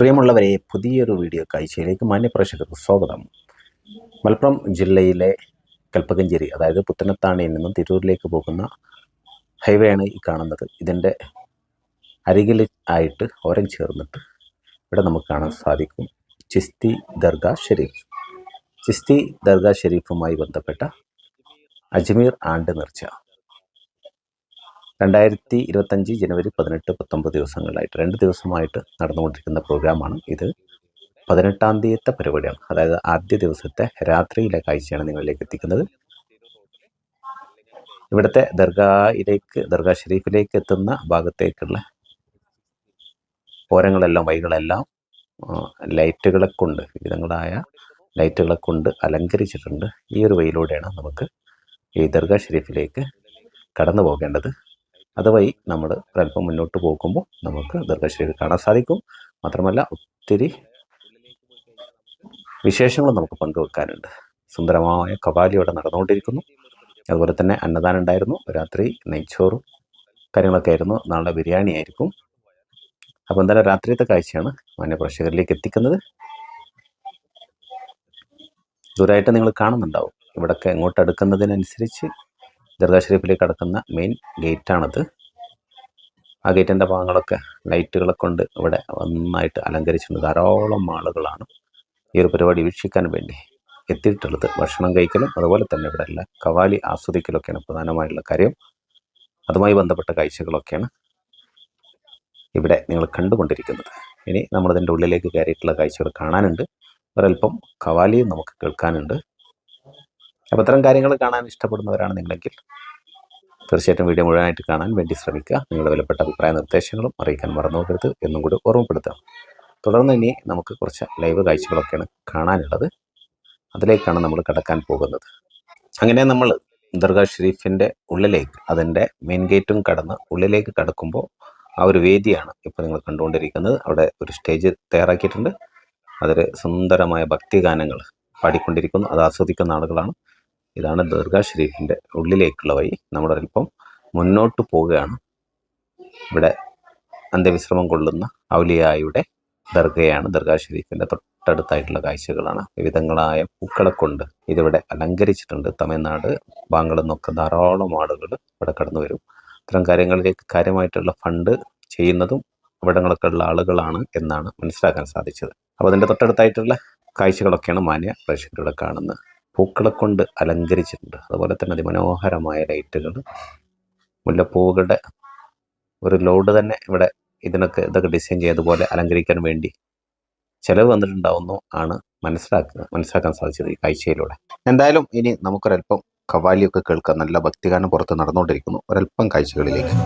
പ്രിയമുള്ളവരെ, പുതിയൊരു വീഡിയോ കാഴ്ചയിലേക്ക് മാന്യപ്രേക്ഷകർക്ക് സ്വാഗതം. മലപ്പുറം ജില്ലയിലെ കൽപ്പകഞ്ചേരി, അതായത് പുത്തനത്താണിയിൽ നിന്നും തിരൂരിലേക്ക് പോകുന്ന ഹൈവേ ആണ് ഈ കാണുന്നത്. ഇതിൻ്റെ അരികിൽ ആയിട്ട് ഓരം ചേർന്നിട്ട് ഇവിടെ നമുക്ക് കാണാൻ സാധിക്കും ചിസ്തി ദർഗാ ഷെരീഫ്. ചിസ്തി ദർഗാ ഷെരീഫുമായി ബന്ധപ്പെട്ട അജ്മീർ ആണ്ട് നേർച്ച 2025 ജനുവരി 18, 19 ദിവസങ്ങളിലായിട്ട് 2 ദിവസമായിട്ട് നടന്നുകൊണ്ടിരിക്കുന്ന പ്രോഗ്രാമാണ് ഇത്. 18-ാം തീയതിത്തെ പരിപാടിയാണ്. അതായത് ആദ്യ ദിവസത്തെ രാത്രിയിലെ കാഴ്ചയാണ് നിങ്ങളിലേക്ക് എത്തിക്കുന്നത്. ഇവിടുത്തെ ദർഗാ ഷെരീഫിലേക്ക് എത്തുന്ന ഭാഗത്തേക്കുള്ള ഓരങ്ങളെല്ലാം വഴികളെല്ലാം ലൈറ്റുകളെ കൊണ്ട്, വിവിധങ്ങളായ ലൈറ്റുകളെ കൊണ്ട് അലങ്കരിച്ചിട്ടുണ്ട്. ഈ ഒരു വഴിയിലൂടെയാണ് നമുക്ക് ഈ ദർഗാ ഷെരീഫിലേക്ക് കടന്നു പോകേണ്ടത്. അതുവഴി നമ്മൾ ഒരല്പം മുന്നോട്ട് പോകുമ്പോൾ നമുക്ക് ദർഗാ ഷെരീഫ് കാണാൻ സാധിക്കും. മാത്രമല്ല ഒത്തിരി വിശേഷങ്ങളും നമുക്ക് പങ്കുവെക്കാനുണ്ട്. സുന്ദരമായ കവാലി ഇവിടെ നടന്നുകൊണ്ടിരിക്കുന്നു. അതുപോലെ തന്നെ അന്നദാനം ഉണ്ടായിരുന്നു. രാത്രി നെയ്ച്ചോറും കാര്യങ്ങളൊക്കെ ആയിരുന്നു. നാളെ ബിരിയാണി ആയിരിക്കും. അപ്പോൾ എന്തായാലും രാത്രിയത്തെ കാഴ്ചയാണ് മാന്യപ്രേക്ഷകരിലേക്ക് എത്തിക്കുന്നത്. ദൂരമായിട്ട് നിങ്ങൾ കാണുന്നുണ്ടാവും. ഇവിടൊക്കെ ഇങ്ങോട്ട് അടുക്കുന്നതിനനുസരിച്ച് ദർഗാ ഷെരീഫിലേക്ക് കടക്കുന്ന മെയിൻ ഗേറ്റാണത്. ആ ഗേറ്റിൻ്റെ ഭാഗങ്ങളൊക്കെ ലൈറ്റുകളെ കൊണ്ട് ഇവിടെ നന്നായിട്ട് അലങ്കരിച്ചിട്ടുണ്ട്. ധാരാളം ആളുകളാണ് ഈ ഒരു പരിപാടി വീക്ഷിക്കാൻ വേണ്ടി എത്തിയിട്ടുള്ളത്. ഭക്ഷണം കഴിക്കലും അതുപോലെ തന്നെ ഇവിടെ എല്ലാം കവാലി ആസ്വദിക്കലൊക്കെയാണ് പ്രധാനമായിട്ടുള്ള കാര്യം. അതുമായി ബന്ധപ്പെട്ട കാഴ്ചകളൊക്കെയാണ് ഇവിടെ നിങ്ങൾ കണ്ടുകൊണ്ടിരിക്കുന്നത്. ഇനി നമ്മളതിൻ്റെ ഉള്ളിലേക്ക് കയറിയിട്ടുള്ള കാഴ്ചകൾ കാണാനുണ്ട്. ഒരല്പം കവാലിയും നമുക്ക് കേൾക്കാനുണ്ട്. അപ്പോൾ ഇത്തരം കാര്യങ്ങൾ കാണാൻ ഇഷ്ടപ്പെടുന്നവരാണ് നിങ്ങളെങ്കിൽ തീർച്ചയായിട്ടും വീഡിയോ മുഴുവനായിട്ട് കാണാൻ വേണ്ടി ശ്രമിക്കുക. നിങ്ങളുടെ വിലപ്പെട്ട അഭിപ്രായ നിർദ്ദേശങ്ങളും അറിയിക്കാൻ മറന്നു പോകരുത് എന്നും കൂടി ഓർമ്മപ്പെടുത്താം. തുടർന്ന് ഇനി നമുക്ക് കുറച്ച് ലൈവ് കാഴ്ചകളൊക്കെയാണ് കാണാനുള്ളത്. അതിലേക്കാണ് നമ്മൾ കടക്കാൻ പോകുന്നത്. അങ്ങനെ നമ്മൾ ദർഗാ ഷെരീഫിൻ്റെ ഉള്ളിലേക്ക്, അതിൻ്റെ മെയിൻ ഗേറ്റും കടന്ന് ഉള്ളിലേക്ക് കടക്കുമ്പോൾ ആ ഒരു വേദിയാണ് ഇപ്പോൾ നിങ്ങൾ കണ്ടുകൊണ്ടിരിക്കുന്നത്. അവിടെ ഒരു സ്റ്റേജ് തയ്യാറാക്കിയിട്ടുണ്ട്. അതിൽ സുന്ദരമായ ഭക്തിഗാനങ്ങൾ പാടിക്കൊണ്ടിരിക്കുന്നു. അത് ആസ്വദിക്കുന്ന ആളുകളാണ്. ഇതാണ് ദർഗാ ഷെരീഫിൻ്റെ ഉള്ളിലേക്കുള്ള വഴി. നമ്മളൊരൽപ്പം മുന്നോട്ട് പോവുകയാണ്. ഇവിടെ അന്ത്യവിശ്രമം കൊള്ളുന്ന ഔലിയായുടെ ദർഗയാണ്. ദർഗാ ഷെരീഫിൻ്റെ തൊട്ടടുത്തായിട്ടുള്ള കാഴ്ചകളാണ്. വിവിധങ്ങളായ പൂക്കളെ കൊണ്ട് ഇതിവിടെ അലങ്കരിച്ചിട്ടുണ്ട്. തമിഴ്നാട് ഭാഗങ്ങളിൽ നിന്നൊക്കെ ധാരാളം ആളുകൾ ഇവിടെ കടന്നു വരും. ഇത്തരം കാര്യങ്ങളിലേക്ക് കാര്യമായിട്ടുള്ള ഫണ്ട് ചെയ്യുന്നതും ഇവിടങ്ങളൊക്കെ ഉള്ള ആളുകളാണ് എന്നാണ് മനസ്സിലാക്കാൻ സാധിച്ചത്. അപ്പോൾ അതിൻ്റെ തൊട്ടടുത്തായിട്ടുള്ള കാഴ്ചകളൊക്കെയാണ് മാന്യ പ്രേക്ഷകരിവിടെ കാണുന്നത്. പൂക്കളെ കൊണ്ട് അലങ്കരിച്ചിട്ടുണ്ട്. അതുപോലെ തന്നെ അതിമനോഹരമായ ലൈറ്റുകൾ, മുല്ലപ്പൂവുകളുടെ ഒരു ലോഡ് തന്നെ ഇവിടെ ഇതൊക്കെ ഡിസൈൻ ചെയ്തതുപോലെ അലങ്കരിക്കാൻ വേണ്ടി ചിലവ് വന്നിട്ടുണ്ടാവുന്നു ആണ് മനസ്സിലാക്കാൻ സാധിച്ചത് ഈ കാഴ്ചയിലൂടെ. എന്തായാലും ഇനി നമുക്കൊരല്പം കവാലിയൊക്കെ കേൾക്കാം. നല്ല ഭക്തിഗാനം പുറത്ത് നടന്നുകൊണ്ടിരിക്കുന്നു. ഒരല്പം കാഴ്ചകളിലേക്ക്.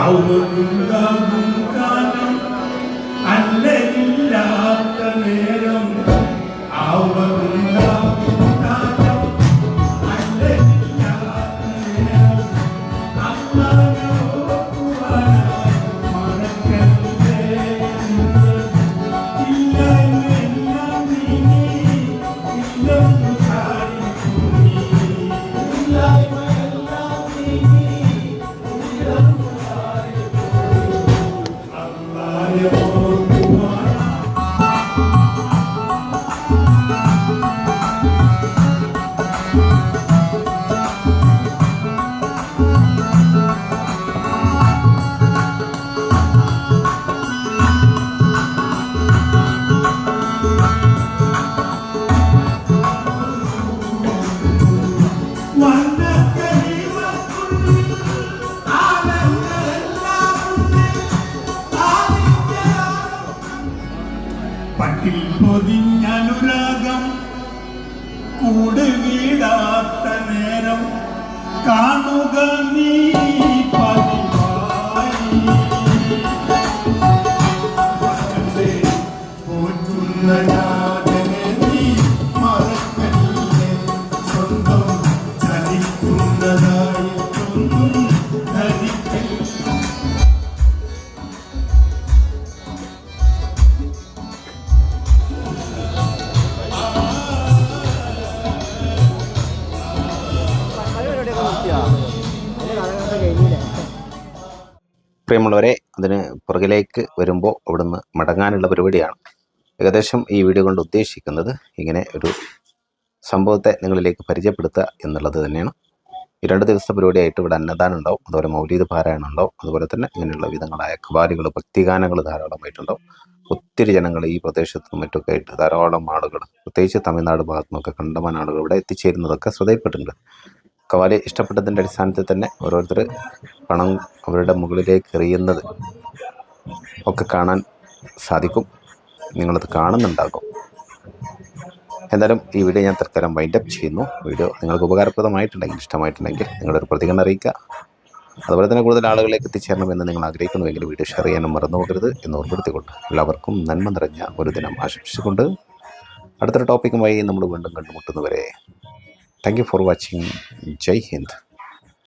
Allah പൊതിഞ്ഞനുരാഗം കൂടെ വീടാത്ത നേരം കാണുക നീ പതിവായി പോറ്റുന്ന നാഥനെ നീ മറക്കല്ലേ സ്വന്തം ചലിക്കുന്നതായിട്ടൊന്നും ധരിക്കല്ല. പ്രിയമുള്ളവരെ, അതിന് പുറകിലേക്ക് വരുമ്പോൾ അവിടുന്ന് മടങ്ങാനുള്ള പരിപാടിയാണ്. ഏകദേശം ഈ വീഡിയോ കൊണ്ട് ഉദ്ദേശിക്കുന്നത് ഇങ്ങനെ ഒരു സംഭവത്തെ നിങ്ങളിലേക്ക് പരിചയപ്പെടുത്തുക എന്നുള്ളത് തന്നെയാണ്. ഈ 2 ദിവസത്തെ പരിപാടിയായിട്ട് ഇവിടെ അന്നദാനം ഉണ്ടാവും, അതുപോലെ മൗലീദ് പാരായണം ഉണ്ടാവും, അതുപോലെ തന്നെ ഇങ്ങനെയുള്ള വിധങ്ങളായ ഖവാലികൾ, ഭക്തിഗാനങ്ങൾ ധാരാളമായിട്ടുണ്ടാവും. ഒത്തിരി ജനങ്ങൾ ഈ പ്രദേശത്തും മറ്റൊക്കെ ആയിട്ട് ധാരാളം ആളുകൾ, പ്രത്യേകിച്ച് തമിഴ്നാട് ഭാഗത്തു നിന്നൊക്കെ കണ്ടമാന ആളുകൾ ഇവിടെ എത്തിച്ചേരുന്നതൊക്കെ ശ്രദ്ധയിൽപ്പെട്ടിട്ടുണ്ട്. ഖവാലി ഇഷ്ടപ്പെട്ടതിൻ്റെ അടിസ്ഥാനത്തിൽ തന്നെ ഓരോരുത്തർ പണം അവരുടെ മുകളിലേക്ക് എറിയുന്നത് ഒക്കെ കാണാൻ സാധിക്കും. നിങ്ങളത് കാണുന്നുണ്ടാകും. എന്തായാലും ഈ വീഡിയോ ഞാൻ തൽക്കാലം വൈൻഡപ്പ് ചെയ്യുന്നു. വീഡിയോ നിങ്ങൾക്ക് ഉപകാരപ്രദമായിട്ടുണ്ടെങ്കിൽ, ഇഷ്ടമായിട്ടുണ്ടെങ്കിൽ നിങ്ങളൊരു പ്രതികരണം അറിയിക്കുക. അതുപോലെ തന്നെ കൂടുതൽ ആളുകളിലേക്ക് എത്തിച്ചേരണമെന്ന് നിങ്ങൾ ആഗ്രഹിക്കുന്നുവെങ്കിൽ വീഡിയോ ഷെയർ ചെയ്യാനും മറന്നു പോകരുത് എന്ന് ഓർമ്മപ്പെടുത്തിക്കൊണ്ട് എല്ലാവർക്കും നന്മ നിറഞ്ഞ ഒരു ദിനം ആശംസിച്ചുകൊണ്ട് അടുത്തൊരു ടോപ്പിക്കുമായി നമ്മൾ വീണ്ടും കണ്ടുമുട്ടുന്നവരെ thank you for watching. Jai Hind.